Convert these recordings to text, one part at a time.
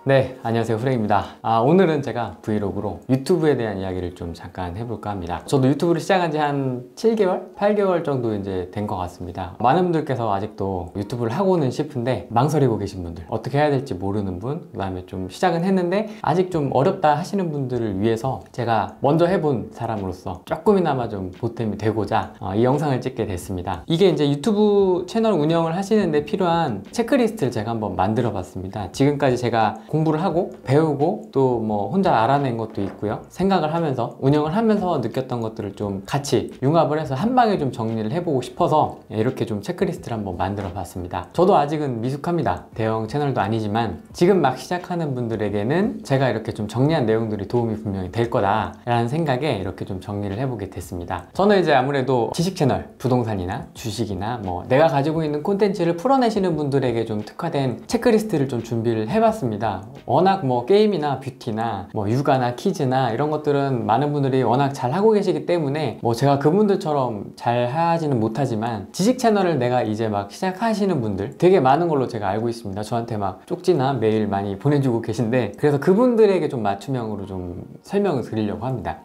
네, 안녕하세요. 후레입니다. 오늘은 제가 브이로그로 유튜브에 대한 이야기를 좀 잠깐 해볼까 합니다. 저도 유튜브를 시작한 지 한 7개월? 8개월 정도 이제 된 것 같습니다. 많은 분들께서 아직도 유튜브를 하고는 싶은데 망설이고 계신 분들, 어떻게 해야 될지 모르는 분, 그 다음에 좀 시작은 했는데 아직 좀 어렵다 하시는 분들을 위해서 제가 먼저 해본 사람으로서 조금이나마 좀 보탬이 되고자 이 영상을 찍게 됐습니다. 이게 이제 유튜브 채널 운영을 하시는데 필요한 체크리스트를 제가 한번 만들어 봤습니다. 지금까지 제가 공부를 하고 배우고 또 뭐 혼자 알아낸 것도 있고요. 생각을 하면서 운영을 하면서 느꼈던 것들을 좀 같이 융합을 해서 한 방에 좀 정리를 해보고 싶어서 이렇게 좀 체크리스트를 한번 만들어 봤습니다. 저도 아직은 미숙합니다. 대형 채널도 아니지만 지금 막 시작하는 분들에게는 제가 이렇게 좀 정리한 내용들이 도움이 분명히 될 거다 라는 생각에 이렇게 좀 정리를 해보게 됐습니다. 저는 이제 아무래도 지식 채널, 부동산이나 주식이나 뭐 내가 가지고 있는 콘텐츠를 풀어내시는 분들에게 좀 특화된 체크리스트를 좀 준비를 해봤습니다. 워낙 뭐 게임이나 뷰티나 뭐 육아나 키즈나 이런 것들은 많은 분들이 워낙 잘 하고 계시기 때문에 뭐 제가 그분들처럼 잘 하지는 못하지만 지식 채널을 내가 이제 막 시작하시는 분들 되게 많은 걸로 제가 알고 있습니다. 저한테 막 쪽지나 메일 많이 보내주고 계신데 그래서 그분들에게 좀 맞춤형으로 좀 설명을 드리려고 합니다.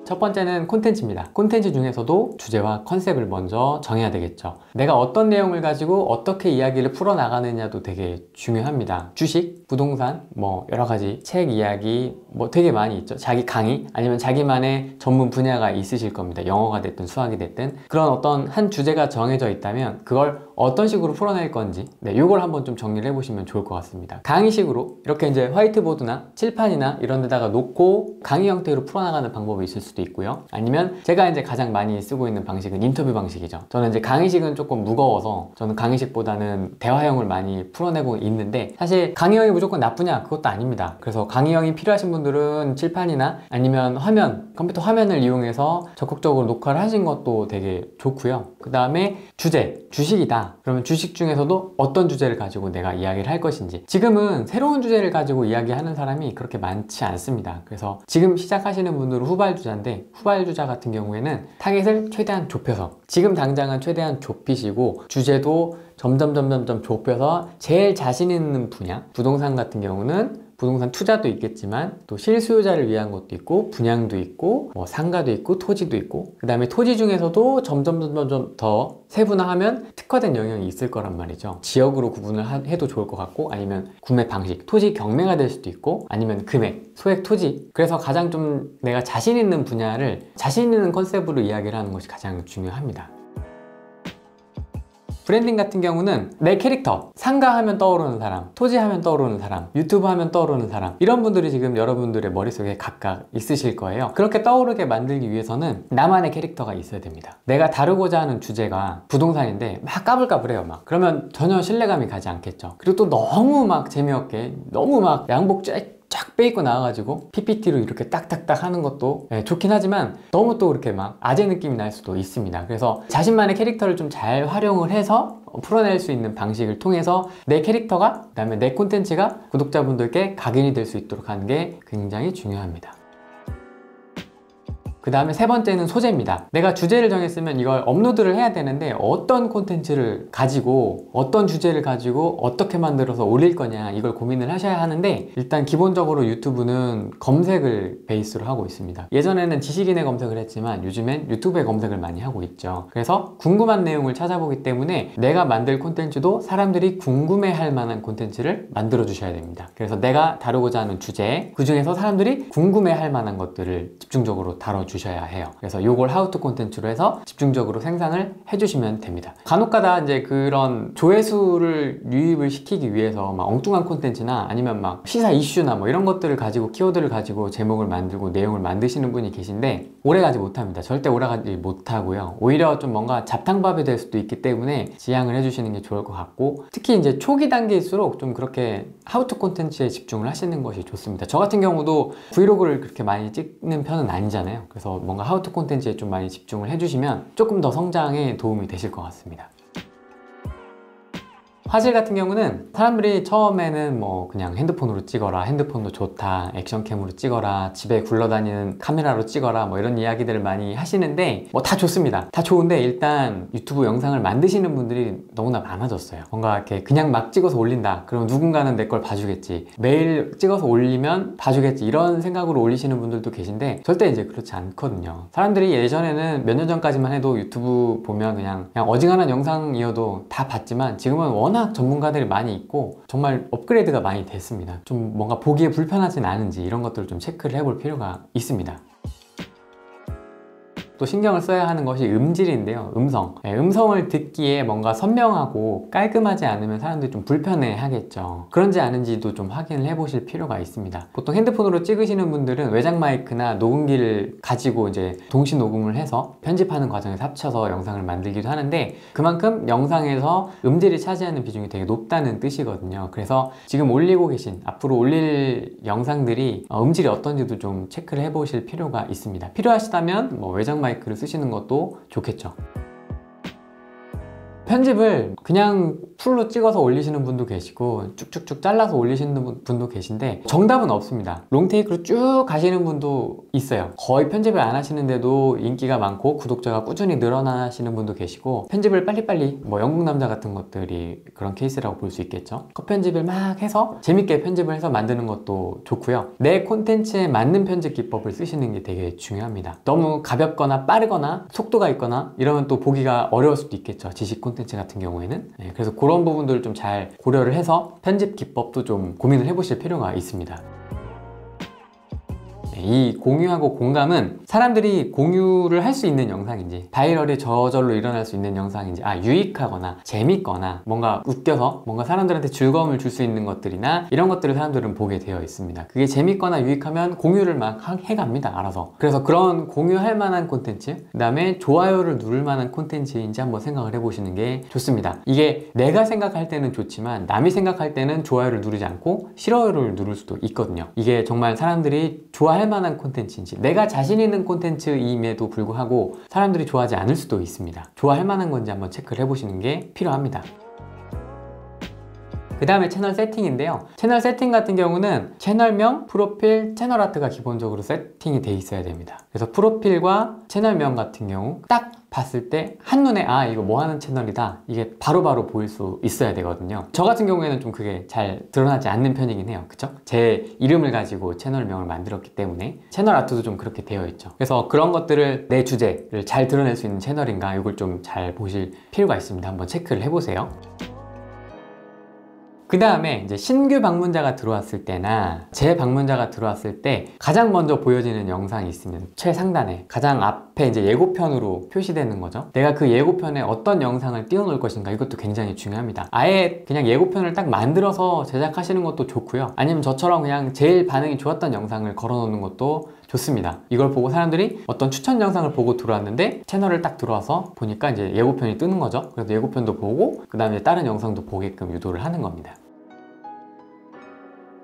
첫 번째는 콘텐츠입니다. 콘텐츠 중에서도 주제와 컨셉을 먼저 정해야 되겠죠. 내가 어떤 내용을 가지고 어떻게 이야기를 풀어나가느냐도 되게 중요합니다. 주식, 부동산, 뭐 여러 가지 책 이야기 뭐 되게 많이 있죠. 자기 강의 아니면 자기만의 전문 분야가 있으실 겁니다. 영어가 됐든 수학이 됐든 그런 어떤 한 주제가 정해져 있다면 그걸 어떤 식으로 풀어낼 건지 이걸 한번 좀 정리를 해보시면 좋을 것 같습니다. 강의식으로 이렇게 이제 화이트보드나 칠판이나 이런 데다가 놓고 강의 형태로 풀어나가는 방법이 있을 수도 있고요. 아니면 제가 이제 가장 많이 쓰고 있는 방식은 인터뷰 방식이죠. 저는 이제 강의식은 조금 무거워서 저는 강의식보다는 대화형을 많이 풀어내고 있는데 사실 강의형이 무조건 나쁘냐? 그것도 아닙니다. 그래서 강의형이 필요하신 분들은 칠판이나 아니면 화면, 컴퓨터 화면을 이용해서 적극적으로 녹화를 하신 것도 되게 좋고요. 그 다음에 주제, 주식이다. 그러면 주식 중에서도 어떤 주제를 가지고 내가 이야기를 할 것인지 지금은 새로운 주제를 가지고 이야기하는 사람이 그렇게 많지 않습니다. 그래서 지금 시작하시는 분들은 후발주자인데 후발주자 같은 경우에는 타겟을 최대한 좁혀서 지금 당장은 최대한 좁히시고 주제도 점점 좁혀서 제일 자신 있는 분야 부동산 같은 경우는 부동산 투자도 있겠지만 또 실수요자를 위한 것도 있고 분양도 있고 뭐 상가도 있고 토지도 있고 그 다음에 토지 중에서도 점점 더 세분화하면 특화된 영역이 있을 거란 말이죠. 지역으로 구분을 해도 좋을 것 같고 아니면 구매 방식, 토지 경매가 될 수도 있고 아니면 금액, 소액 토지 그래서 가장 좀 내가 자신 있는 분야를 자신 있는 컨셉으로 이야기를 하는 것이 가장 중요합니다. 브랜딩 같은 경우는 내 캐릭터, 상가 하면 떠오르는 사람, 토지 하면 떠오르는 사람, 유튜브 하면 떠오르는 사람 이런 분들이 지금 여러분들의 머릿속에 각각 있으실 거예요. 그렇게 떠오르게 만들기 위해서는 나만의 캐릭터가 있어야 됩니다. 내가 다루고자 하는 주제가 부동산인데 막 까불까불해요. 막 그러면 전혀 신뢰감이 가지 않겠죠. 그리고 또 너무 막 재미없게 너무 막 양복 쫙 빼입고 나와가지고 PPT로 이렇게 딱딱딱 하는 것도 좋긴 하지만 너무 또 그렇게 막 아재 느낌이 날 수도 있습니다. 그래서 자신만의 캐릭터를 좀 잘 활용을 해서 풀어낼 수 있는 방식을 통해서 내 캐릭터가 그 다음에 내 콘텐츠가 구독자분들께 각인이 될 수 있도록 하는 게 굉장히 중요합니다. 그 다음에 세 번째는 소재입니다. 내가 주제를 정했으면 이걸 업로드를 해야 되는데 어떤 콘텐츠를 가지고 어떤 주제를 가지고 어떻게 만들어서 올릴 거냐 이걸 고민을 하셔야 하는데 일단 기본적으로 유튜브는 검색을 베이스로 하고 있습니다. 예전에는 지식인의 검색을 했지만 요즘엔 유튜브의 검색을 많이 하고 있죠. 그래서 궁금한 내용을 찾아보기 때문에 내가 만들 콘텐츠도 사람들이 궁금해할 만한 콘텐츠를 만들어 주셔야 됩니다. 그래서 내가 다루고자 하는 주제 그 중에서 사람들이 궁금해할 만한 것들을 집중적으로 다뤄주셔야 해요. 그래서 이걸 하우투 콘텐츠로 해서 집중적으로 생산을 해주시면 됩니다. 간혹가다 이제 그런 조회수를 유입을 시키기 위해서 막 엉뚱한 콘텐츠나 아니면 막 시사 이슈나 뭐 이런 것들을 가지고 키워드를 가지고 제목을 만들고 내용을 만드시는 분이 계신데 오래가지 못합니다. 절대 오래가지 못하고요. 오히려 좀 뭔가 잡탕밥이 될 수도 있기 때문에 지양을 해주시는 게 좋을 것 같고 특히 이제 초기 단계일수록 좀 그렇게 하우투 콘텐츠에 집중을 하시는 것이 좋습니다. 저 같은 경우도 브이로그를 그렇게 많이 찍는 편은 아니잖아요. 그래서 뭔가 하우투 콘텐츠에 좀 많이 집중을 해주시면 조금 더 성장에 도움이 되실 것 같습니다. 화질 같은 경우는 사람들이 처음에는 뭐 그냥 핸드폰으로 찍어라, 핸드폰도 좋다, 액션캠으로 찍어라, 집에 굴러다니는 카메라로 찍어라, 뭐 이런 이야기들을 많이 하시는데 뭐 다 좋습니다. 다 좋은데 일단 유튜브 영상을 만드시는 분들이 너무나 많아졌어요. 뭔가 이렇게 그냥 막 찍어서 올린다, 그럼 누군가는 내 걸 봐주겠지, 매일 찍어서 올리면 봐주겠지, 이런 생각으로 올리시는 분들도 계신데 절대 이제 그렇지 않거든요. 사람들이 예전에는 몇 년 전까지만 해도 유튜브 보면 그냥 어지간한 영상이어도 다 봤지만 지금은 워낙 전문가들이 많이 있고 정말 업그레이드가 많이 됐습니다. 좀 뭔가 보기에 불편하진 않은지 이런 것들을 좀 체크를 해볼 필요가 있습니다. 또 신경을 써야 하는 것이 음질인데요. 음성을 듣기에 뭔가 선명하고 깔끔하지 않으면 사람들이 좀 불편해 하겠죠. 그런지 아닌지도 좀 확인을 해 보실 필요가 있습니다. 보통 핸드폰으로 찍으시는 분들은 외장 마이크나 녹음기를 가지고 이제 동시 녹음을 해서 편집하는 과정에서 합쳐서 영상을 만들기도 하는데 그만큼 영상에서 음질이 차지하는 비중이 되게 높다는 뜻이거든요. 그래서 지금 올리고 계신, 앞으로 올릴 영상들이 음질이 어떤지도 좀 체크를 해 보실 필요가 있습니다. 필요하시다면 뭐 외장 마이크를 쓰시는 것도 좋겠죠. 편집을 그냥 풀로 찍어서 올리시는 분도 계시고 쭉쭉쭉 잘라서 올리시는 분도 계신데 정답은 없습니다. 롱테이크로 쭉 가시는 분도 있어요. 거의 편집을 안 하시는데도 인기가 많고 구독자가 꾸준히 늘어나시는 분도 계시고, 편집을 빨리빨리, 뭐 영국남자 같은 것들이 그런 케이스라고 볼 수 있겠죠. 컷 편집을 막 해서 재밌게 편집을 해서 만드는 것도 좋고요. 내 콘텐츠에 맞는 편집 기법을 쓰시는 게 되게 중요합니다. 너무 가볍거나 빠르거나 속도가 있거나 이러면 또 보기가 어려울 수도 있겠죠. 지식 콘텐츠 같은 경우에는. 그래서 그런 부분들을 좀 잘 고려를 해서 편집 기법도 좀 고민을 해보실 필요가 있습니다. 이 공유하고 공감은 사람들이 공유를 할 수 있는 영상인지, 바이럴이 저절로 일어날 수 있는 영상인지, 유익하거나 재밌거나 뭔가 웃겨서 뭔가 사람들한테 즐거움을 줄 수 있는 것들이나 이런 것들을 사람들은 보게 되어 있습니다. 그게 재밌거나 유익하면 공유를 막 해갑니다, 알아서. 그래서 그런 공유할 만한 콘텐츠, 그 다음에 좋아요를 누를 만한 콘텐츠인지 한번 생각을 해보시는 게 좋습니다. 이게 내가 생각할 때는 좋지만 남이 생각할 때는 좋아요를 누르지 않고 싫어요를 누를 수도 있거든요. 이게 정말 사람들이 좋아할 만한 콘텐츠인지, 내가 자신 있는 콘텐츠임에도 불구하고 사람들이 좋아하지 않을 수도 있습니다. 좋아할 만한 건지 한번 체크를 해보시는 게 필요합니다. 그 다음에 채널 세팅인데요. 채널 세팅 같은 경우는 채널명, 프로필, 채널 아트가 기본적으로 세팅이 돼 있어야 됩니다. 그래서 프로필과 채널명 같은 경우 딱 봤을 때 한눈에 이거 뭐 하는 채널이다, 이게 바로바로 보일 수 있어야 되거든요. 저 같은 경우에는 좀 그게 잘 드러나지 않는 편이긴 해요. 그쵸? 제 이름을 가지고 채널명을 만들었기 때문에 채널 아트도 좀 그렇게 되어 있죠. 그래서 그런 것들을, 내 주제를 잘 드러낼 수 있는 채널인가, 이걸 좀 잘 보실 필요가 있습니다. 한번 체크를 해보세요. 그 다음에 이제 신규 방문자가 들어왔을 때나 재방문자가 들어왔을 때 가장 먼저 보여지는 영상이 있으면 최상단에 가장 앞에 이제 예고편으로 표시되는 거죠. 내가 그 예고편에 어떤 영상을 띄워놓을 것인가, 이것도 굉장히 중요합니다. 아예 그냥 예고편을 딱 만들어서 제작하시는 것도 좋고요. 아니면 저처럼 그냥 제일 반응이 좋았던 영상을 걸어놓는 것도 좋습니다. 이걸 보고 사람들이 어떤 추천 영상을 보고 들어왔는데 채널을 딱 들어와서 보니까 이제 예고편이 뜨는 거죠. 그래서 예고편도 보고 그 다음에 다른 영상도 보게끔 유도를 하는 겁니다.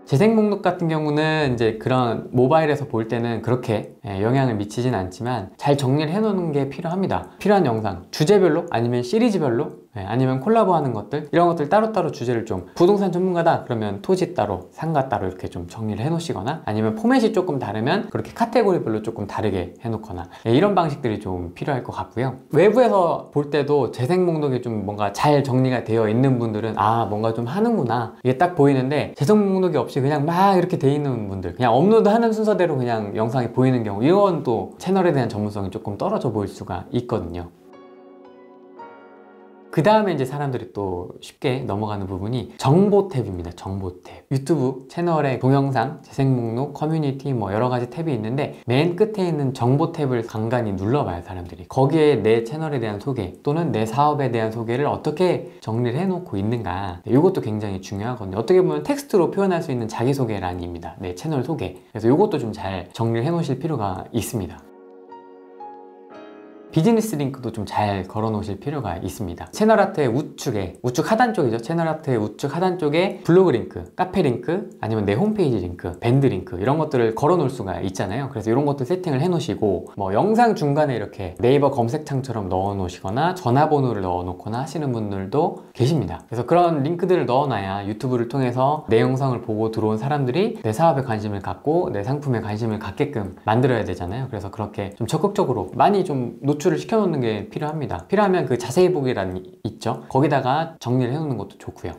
재생 목록 같은 경우는 이제 그런 모바일에서 볼 때는 그렇게 영향을 미치진 않지만 잘 정리를 해 놓는 게 필요합니다. 필요한 영상, 주제별로 아니면 시리즈별로, 아니면 콜라보하는 것들, 이런 것들 따로따로 주제를 좀, 부동산 전문가다 그러면 토지 따로, 상가 따로 이렇게 좀 정리를 해 놓으시거나, 아니면 포맷이 조금 다르면 그렇게 카테고리별로 조금 다르게 해 놓거나, 이런 방식들이 좀 필요할 것 같고요. 외부에서 볼 때도 재생 목록이 좀 뭔가 잘 정리가 되어 있는 분들은 뭔가 좀 하는구나, 이게 딱 보이는데, 재생 목록이 없이 그냥 막 이렇게 돼 있는 분들, 그냥 업로드 하는 순서대로 그냥 영상이 보이는 경우, 이건 또 채널에 대한 전문성이 조금 떨어져 보일 수가 있거든요. 그 다음에 이제 사람들이 또 쉽게 넘어가는 부분이 정보 탭입니다. 정보 탭. 유튜브 채널의 동영상, 재생 목록, 커뮤니티, 뭐 여러 가지 탭이 있는데 맨 끝에 있는 정보 탭을 간간히 눌러봐요, 사람들이. 거기에 내 채널에 대한 소개 또는 내 사업에 대한 소개를 어떻게 정리를 해놓고 있는가, 이것도 굉장히 중요하거든요. 어떻게 보면 텍스트로 표현할 수 있는 자기소개란입니다. 내 채널 소개. 그래서 이것도 좀 잘 정리를 해놓으실 필요가 있습니다. 비즈니스 링크도 좀 잘 걸어 놓으실 필요가 있습니다. 채널 아트의 우측 하단 쪽이죠. 채널 아트의 우측 하단 쪽에 블로그 링크, 카페 링크, 아니면 내 홈페이지 링크, 밴드 링크 이런 것들을 걸어 놓을 수가 있잖아요. 그래서 이런 것들 세팅을 해 놓으시고, 뭐 영상 중간에 이렇게 네이버 검색창처럼 넣어 놓으시거나 전화번호를 넣어 놓거나 하시는 분들도 계십니다. 그래서 그런 링크들을 넣어 놔야 유튜브를 통해서 내 영상을 보고 들어온 사람들이 내 사업에 관심을 갖고 내 상품에 관심을 갖게끔 만들어야 되잖아요. 그래서 그렇게 좀 적극적으로 많이 좀 노출을 시켜 놓는 게 필요합니다. 필요하면 그 자세히 보기란 있죠. 거기다가 정리를 해 놓는 것도 좋고요.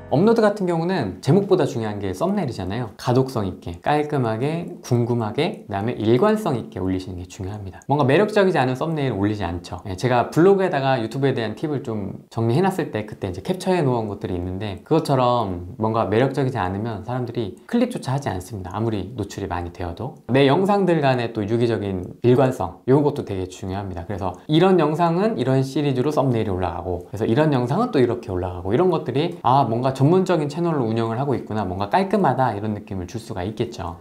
업로드 같은 경우는 제목보다 중요한 게 썸네일이잖아요. 가독성 있게, 깔끔하게, 궁금하게, 그 다음에 일관성 있게 올리시는 게 중요합니다. 뭔가 매력적이지 않은 썸네일을 올리지 않죠. 제가 블로그에다가 유튜브에 대한 팁을 좀 정리해 놨을 때 그때 이제 캡처해 놓은 것들이 있는데, 그것처럼 뭔가 매력적이지 않으면 사람들이 클릭조차 하지 않습니다. 아무리 노출이 많이 되어도. 내 영상들 간의 또 유기적인 일관성, 이런 것도 되게 중요합니다. 그래서 이런 영상은 이런 시리즈로 썸네일이 올라가고, 그래서 이런 영상은 또 이렇게 올라가고, 이런 것들이 뭔가 전문적인 채널로 운영을 하고 있구나, 뭔가 깔끔하다, 이런 느낌을 줄 수가 있겠죠.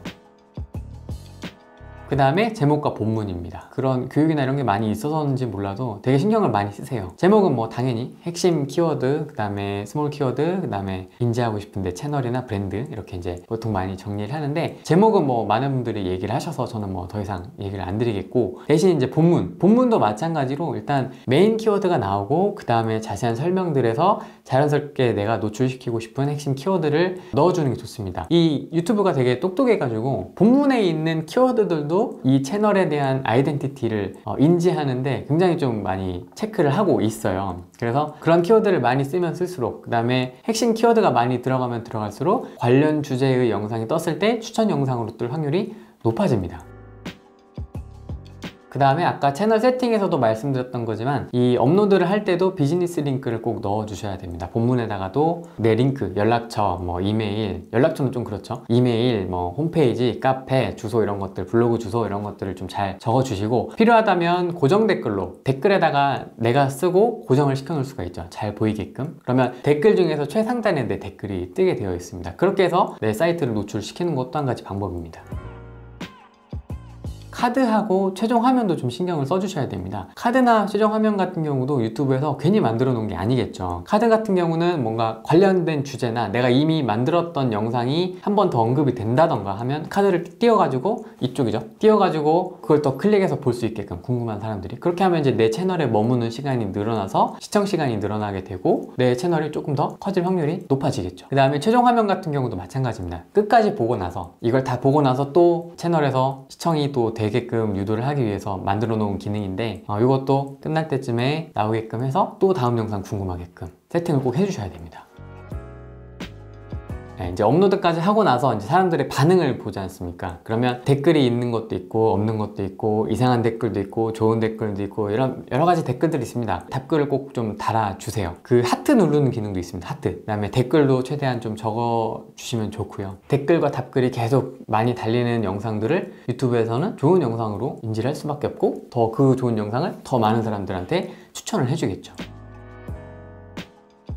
그 다음에 제목과 본문입니다. 그런 교육이나 이런 게 많이 있어서인지 몰라도 되게 신경을 많이 쓰세요. 제목은 뭐 당연히 핵심 키워드, 그 다음에 스몰 키워드, 그 다음에 인지하고 싶은데 채널이나 브랜드, 이렇게 이제 보통 많이 정리를 하는데, 제목은 뭐 많은 분들이 얘기를 하셔서 저는 뭐 더 이상 얘기를 안 드리겠고, 대신 이제 본문도 마찬가지로 일단 메인 키워드가 나오고, 그 다음에 자세한 설명들에서 자연스럽게 내가 노출시키고 싶은 핵심 키워드를 넣어주는 게 좋습니다. 이 유튜브가 되게 똑똑해가지고 본문에 있는 키워드들도 이 채널에 대한 아이덴티티를 인지하는데 굉장히 좀 많이 체크를 하고 있어요. 그래서 그런 키워드를 많이 쓰면 쓸수록, 그 다음에 핵심 키워드가 많이 들어가면 들어갈수록 관련 주제의 영상이 떴을 때 추천 영상으로 뜰 확률이 높아집니다. 그 다음에 아까 채널 세팅에서도 말씀드렸던 거지만, 이 업로드를 할 때도 비즈니스 링크를 꼭 넣어 주셔야 됩니다. 본문에다가도 내 링크, 연락처, 뭐 이메일, 연락처는 좀 그렇죠. 이메일, 뭐 홈페이지, 카페, 주소 이런 것들, 블로그 주소 이런 것들을 좀 잘 적어 주시고, 필요하다면 고정 댓글에다가 내가 쓰고 고정을 시켜 놓을 수가 있죠. 잘 보이게끔. 그러면 댓글 중에서 최상단에 내 댓글이 뜨게 되어 있습니다. 그렇게 해서 내 사이트를 노출시키는 것도 한 가지 방법입니다. 카드하고 최종 화면도 좀 신경을 써주셔야 됩니다. 카드나 최종 화면 같은 경우도 유튜브에서 괜히 만들어 놓은 게 아니겠죠. 카드 같은 경우는 뭔가 관련된 주제나 내가 이미 만들었던 영상이 한 번 더 언급이 된다던가 하면 카드를 띄워가지고, 이쪽이죠, 띄워가지고 그걸 더 클릭해서 볼 수 있게끔, 궁금한 사람들이. 그렇게 하면 이제 내 채널에 머무는 시간이 늘어나서 시청 시간이 늘어나게 되고 내 채널이 조금 더 커질 확률이 높아지겠죠. 그 다음에 최종 화면 같은 경우도 마찬가지입니다. 끝까지 보고 나서, 이걸 다 보고 나서 또 채널에서 시청이 또 되게끔 유도를 하기 위해서 만들어 놓은 기능인데, 이것도 끝날 때쯤에 나오게끔 해서 또 다음 영상 궁금하게끔 세팅을 꼭 해주셔야 됩니다. 이제 업로드까지 하고 나서 이제 사람들의 반응을 보지 않습니까? 그러면 댓글이 있는 것도 있고 없는 것도 있고, 이상한 댓글도 있고 좋은 댓글도 있고, 이런 여러 가지 댓글들이 있습니다. 답글을 꼭 좀 달아주세요. 그 하트 누르는 기능도 있습니다. 하트. 그 다음에 댓글도 최대한 좀 적어주시면 좋고요. 댓글과 답글이 계속 많이 달리는 영상들을 유튜브에서는 좋은 영상으로 인지를 할 수밖에 없고, 더 그 좋은 영상을 더 많은 사람들한테 추천을 해주겠죠.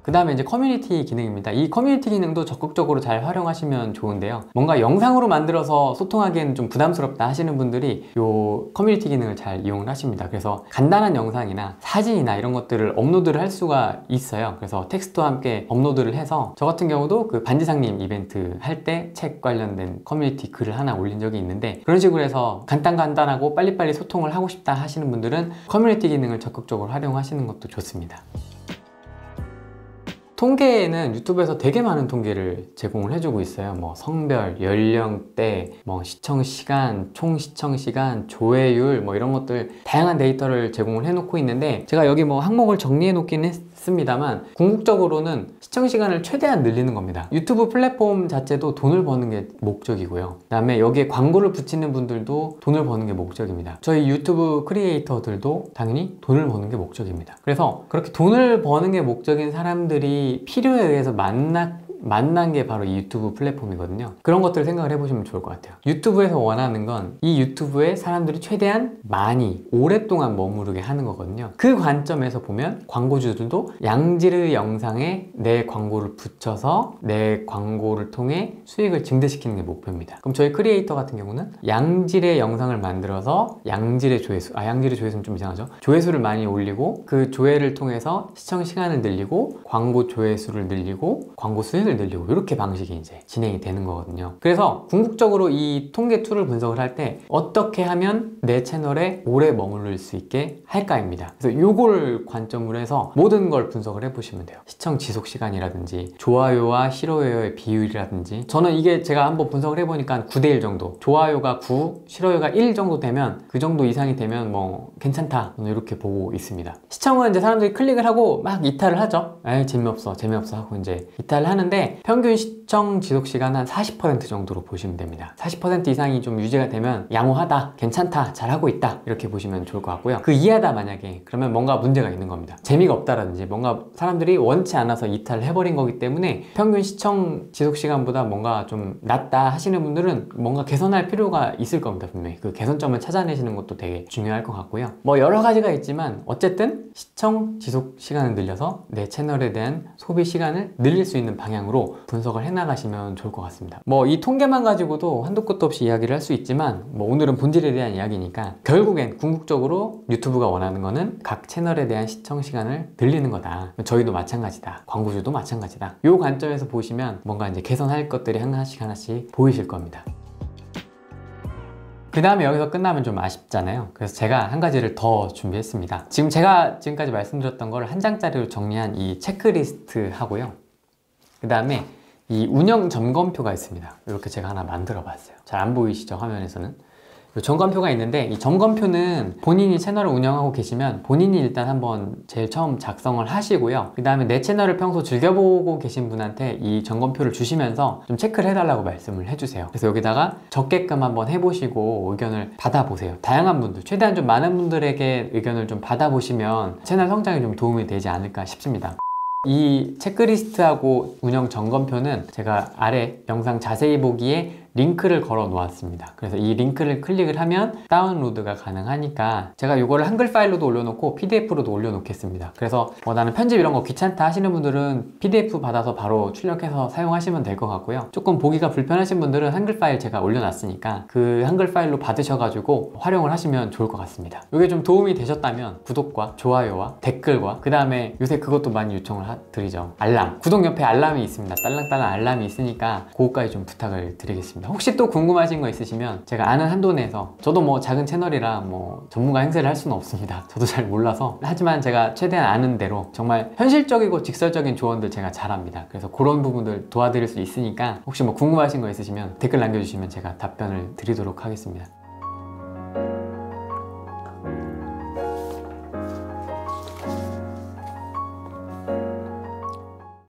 그 다음에 이제 커뮤니티 기능입니다. 이 커뮤니티 기능도 적극적으로 잘 활용하시면 좋은데요. 뭔가 영상으로 만들어서 소통하기에는 좀 부담스럽다 하시는 분들이 이 커뮤니티 기능을 잘 이용을 하십니다. 그래서 간단한 영상이나 사진이나 이런 것들을 업로드를 할 수가 있어요. 그래서 텍스트와 함께 업로드를 해서, 저 같은 경우도 그 반지상님 이벤트 할 때 책 관련된 커뮤니티 글을 하나 올린 적이 있는데, 그런 식으로 해서 간단하고 빨리빨리 소통을 하고 싶다 하시는 분들은 커뮤니티 기능을 적극적으로 활용하시는 것도 좋습니다. 통계에는 유튜브에서 되게 많은 통계를 제공을 해주고 있어요. 뭐 성별, 연령대, 뭐 시청시간, 총 시청시간, 조회율, 뭐 이런 것들 다양한 데이터를 제공을 해놓고 있는데, 제가 여기 뭐 항목을 정리해 놓긴 했습니다만, 궁극적으로는 시청시간을 최대한 늘리는 겁니다. 유튜브 플랫폼 자체도 돈을 버는 게 목적이고요. 그 다음에 여기에 광고를 붙이는 분들도 돈을 버는 게 목적입니다. 저희 유튜브 크리에이터들도 당연히 돈을 버는 게 목적입니다. 그래서 그렇게 돈을 버는 게 목적인 사람들이 필요에 의해서 만난 게 바로 이 유튜브 플랫폼이거든요. 그런 것들을 생각을 해보시면 좋을 것 같아요. 유튜브에서 원하는 건 이 유튜브에 사람들이 최대한 많이 오랫동안 머무르게 하는 거거든요. 그 관점에서 보면 광고주들도 양질의 영상에 내 광고를 붙여서 내 광고를 통해 수익을 증대시키는 게 목표입니다. 그럼 저희 크리에이터 같은 경우는 양질의 영상을 만들어서 양질의 조회수, 양질의 조회수는 좀 이상하죠? 조회수를 많이 올리고 그 조회를 통해서 시청 시간을 늘리고 광고 조회수를 늘리고 광고 수익을 늘리고 이렇게 방식이 이제 진행이 되는 거거든요. 그래서 궁극적으로 이 통계 툴을 분석을 할 때 어떻게 하면 내 채널에 오래 머무를 수 있게 할까입니다. 그래서 요걸 관점으로 해서 모든 걸 분석을 해보시면 돼요. 시청 지속 시간이라든지 좋아요와 싫어요의 비율이라든지, 저는 이게 제가 한번 분석을 해보니까 9대1 정도, 좋아요가 9, 싫어요가 1 정도 되면, 그 정도 이상이 되면 뭐 괜찮다, 저는 이렇게 보고 있습니다. 시청은 이제 사람들이 클릭을 하고 막 이탈을 하죠. 에이 재미없어 재미없어 하고 이제 이탈을 하는데, 평균 시청 지속 시간 한 40% 정도로 보시면 됩니다. 40% 이상이 좀 유지가 되면 양호하다, 괜찮다, 잘하고 있다, 이렇게 보시면 좋을 것 같고요. 그 이하다 만약에, 그러면 뭔가 문제가 있는 겁니다. 재미가 없다라든지 뭔가 사람들이 원치 않아서 이탈을 해버린 거기 때문에 평균 시청 지속 시간보다 뭔가 좀 낮다 하시는 분들은 뭔가 개선할 필요가 있을 겁니다. 분명히 그 개선점을 찾아내시는 것도 되게 중요할 것 같고요. 뭐 여러 가지가 있지만 어쨌든 시청 지속 시간을 늘려서 내 채널에 대한 소비 시간을 늘릴 수 있는 방향으로 분석을 해나가시면 좋을 것 같습니다. 뭐 이 통계만 가지고도 한도 끝도 없이 이야기를 할 수 있지만, 뭐 오늘은 본질에 대한 이야기니까 결국엔 궁극적으로 유튜브가 원하는 거는 각 채널에 대한 시청 시간을 늘리는 거다. 저희도 마찬가지다, 광고주도 마찬가지다. 이 관점에서 보시면 뭔가 이제 개선할 것들이 하나씩 하나씩 보이실 겁니다. 그 다음에 여기서 끝나면 좀 아쉽잖아요. 그래서 제가 한 가지를 더 준비했습니다. 지금 제가 지금까지 말씀드렸던 걸 한 장짜리로 정리한 이 체크리스트 하고요, 그 다음에 이 운영 점검표가 있습니다. 이렇게 제가 하나 만들어 봤어요. 잘 안 보이시죠? 화면에서는 점검표가 있는데, 이 점검표는 본인이 채널을 운영하고 계시면 본인이 일단 한번 제일 처음 작성을 하시고요, 그 다음에 내 채널을 평소 즐겨보고 계신 분한테 이 점검표를 주시면서 좀 체크를 해달라고 말씀을 해주세요. 그래서 여기다가 적게끔 한번 해보시고 의견을 받아보세요. 다양한 분들, 최대한 좀 많은 분들에게 의견을 좀 받아보시면 채널 성장에 좀 도움이 되지 않을까 싶습니다. 이 체크리스트하고 운영 점검표는 제가 아래 영상 자세히 보기에 링크를 걸어 놓았습니다. 그래서 이 링크를 클릭을 하면 다운로드가 가능하니까 제가 이거를 한글 파일로도 올려놓고 PDF로도 올려놓겠습니다. 그래서 나는 편집 이런 거 귀찮다 하시는 분들은 PDF 받아서 바로 출력해서 사용하시면 될 것 같고요, 조금 보기가 불편하신 분들은 한글 파일 제가 올려놨으니까 그 한글 파일로 받으셔가지고 활용을 하시면 좋을 것 같습니다. 이게 좀 도움이 되셨다면 구독과 좋아요와 댓글과, 그 다음에 요새 그것도 많이 요청을 드리죠, 알람. 구독 옆에 알람이 있습니다. 딸랑딸랑 알람이 있으니까 그거까지 좀 부탁을 드리겠습니다. 혹시 또 궁금하신 거 있으시면 제가 아는 한도 내에서, 저도 뭐 작은 채널이라 뭐 전문가 행세를 할 수는 없습니다. 저도 잘 몰라서, 하지만 제가 최대한 아는 대로 정말 현실적이고 직설적인 조언들 제가 잘합니다. 그래서 그런 부분들 도와드릴 수 있으니까 혹시 뭐 궁금하신 거 있으시면 댓글 남겨주시면 제가 답변을 드리도록 하겠습니다.